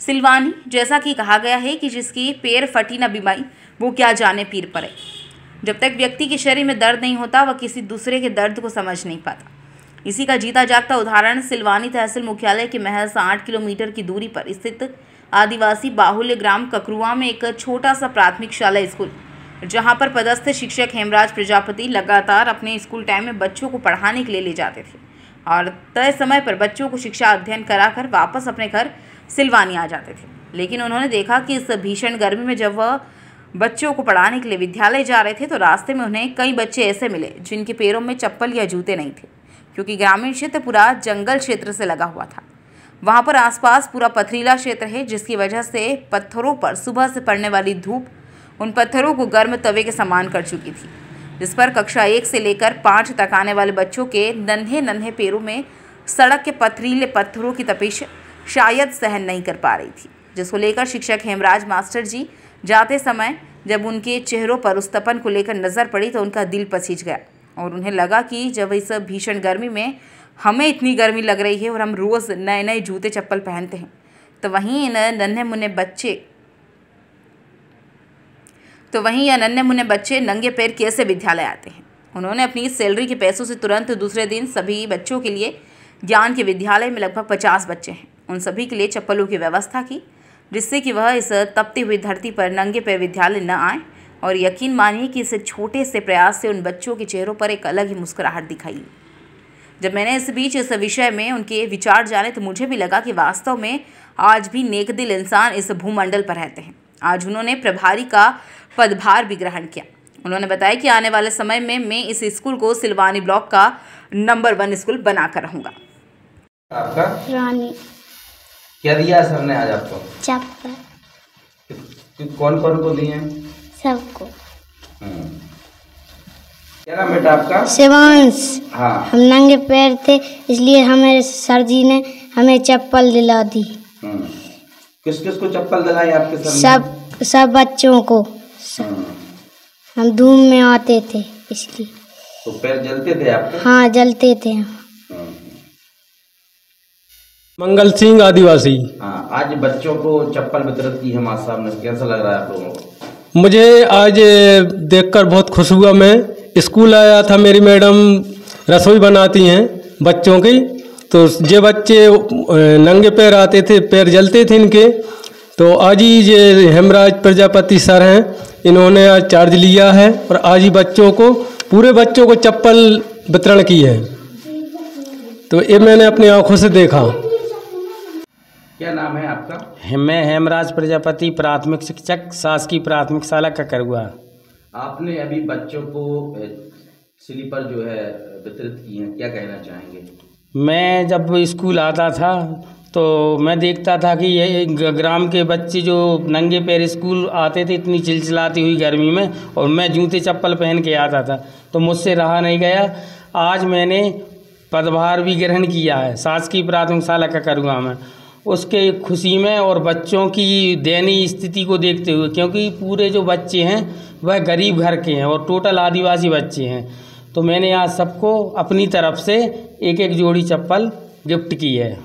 सिलवानी, जैसा कि कहा गया है कि जिसकी पैर फटी न बीमाई वो क्या जाने पीर पड़े। जब तक व्यक्ति के शरीर में दर्द नहीं होता वह किसी दूसरे के दर्द को समझ नहीं पाता। इसी का जीता जागता उदाहरण सिलवानी तहसील मुख्यालय के महज 8 किलोमीटर की दूरी पर स्थित आदिवासी बाहुल्य ग्राम ककरुआ में एक छोटा सा प्राथमिक शाला स्कूल, जहां पर पदस्थ शिक्षक हेमराज प्रजापति लगातार अपने स्कूल टाइम में बच्चों को पढ़ाने के लिए ले जाते थे और तय समय पर बच्चों को शिक्षा अध्ययन कराकर वापस अपने घर सिलवानी आ जाते थे। लेकिन उन्होंने देखा कि इस भीषण गर्मी में जब वह बच्चों को पढ़ाने के लिए विद्यालय जा रहे थे तो रास्ते में उन्हें कई बच्चे ऐसे मिले जिनके पैरों में चप्पल या जूते नहीं थे, क्योंकि ग्रामीण क्षेत्र पूरा जंगल क्षेत्र से लगा हुआ था। वहां पर आसपास पूरा पथरीला क्षेत्र है, जिसकी वजह से पत्थरों पर सुबह से पड़ने वाली धूप उन पत्थरों को गर्म तवे के समान कर चुकी थी, जिस पर कक्षा 1 से लेकर 5 तक आने वाले बच्चों के नन्हे नन्हे पैरों में सड़क के पथरीले पत्थरों की तपिश शायद सहन नहीं कर पा रही थी, जिसको लेकर शिक्षक हेमराज मास्टर जी जाते समय जब उनके चेहरों पर उस तपन को लेकर नज़र पड़ी तो उनका दिल पसीज गया और उन्हें लगा कि जब इस भीषण गर्मी में हमें इतनी गर्मी लग रही है और हम रोज़ नए नए जूते चप्पल पहनते हैं, तो वहीं यह नन्हे मुन्ने बच्चे नंगे पैर कैसे विद्यालय आते हैं। उन्होंने अपनी सैलरी के पैसों से तुरंत दूसरे दिन सभी बच्चों के लिए, ज्ञान के विद्यालय में लगभग 50 बच्चे हैं, उन सभी के लिए चप्पलों की व्यवस्था की, जिससे कि वह इस तपती हुई धरती पर नंगे पैर विद्यालय न आए। और यकीन मानिए कि इस छोटे से प्रयास से उन बच्चों के चेहरों पर एक अलग ही मुस्कुराहट दिखाई। जब मैंने इस बीच इस विषय में उनके विचार जाने तो मुझे भी लगा कि वास्तव में आज भी नेकदिल इंसान इस भूमंडल पर रहते हैं। आज उन्होंने प्रभारी का पदभार भी ग्रहण किया। उन्होंने बताया कि आने वाले समय में मैं इस स्कूल को सिलवानी ब्लॉक का नंबर 1 स्कूल बनाकर रहूँगा। आपका रानी। क्या दिया सर ने आज आपको? चप्पल। कौन कौन को दिए? सबको। क्या नाम बेटा आपका? शिवांश। हाँ। हम नंगे पैर थे इसलिए हमें सर जी ने हमें चप्पल दिला दी। किस किस को चप्पल दिलाई आपके सर ने? सब बच्चों को। हम धूम में आते थे इसलिए। तो पैर जलते थे आपके? हाँ, जलते थे। मंगल सिंह आदिवासी। हाँ, आज बच्चों को चप्पल वितरित की है मास्टर साहब ने, कैसा लग रहा है आप लोगों को? मुझे आज देखकर बहुत खुश हुआ। मैं स्कूल आया था, मेरी मैडम रसोई बनाती हैं बच्चों की, तो ये बच्चे नंगे पैर आते थे, पैर जलते थे इनके, तो आज ही ये हेमराज प्रजापति सर हैं, इन्होंने आज चार्ज लिया है और आज ही पूरे बच्चों को चप्पल वितरण की है, तो ये मैंने अपनी आंखों से देखा। क्या नाम है आपका? मैं हेमराज प्रजापति, प्राथमिक शिक्षक, शासकीय प्राथमिक शाला ककरुआ। आपने अभी बच्चों को स्लीपर जो है वितरित की हैं, क्या कहना चाहेंगे? मैं जब स्कूल आता था तो मैं देखता था कि ये ग्राम के बच्चे जो नंगे पैर स्कूल आते थे इतनी चिलचिलाती हुई गर्मी में, और मैं जूते चप्पल पहन के आता था, तो मुझसे रहा नहीं गया। आज मैंने पदभार भी ग्रहण किया है शासकीय प्राथमिक शाला ककरुआ में, उसके खुशी में और बच्चों की दयनीय स्थिति को देखते हुए, क्योंकि पूरे जो बच्चे हैं वह गरीब घर के हैं और टोटल आदिवासी बच्चे हैं, तो मैंने आज सबको अपनी तरफ से एक एक जोड़ी चप्पल गिफ्ट की है।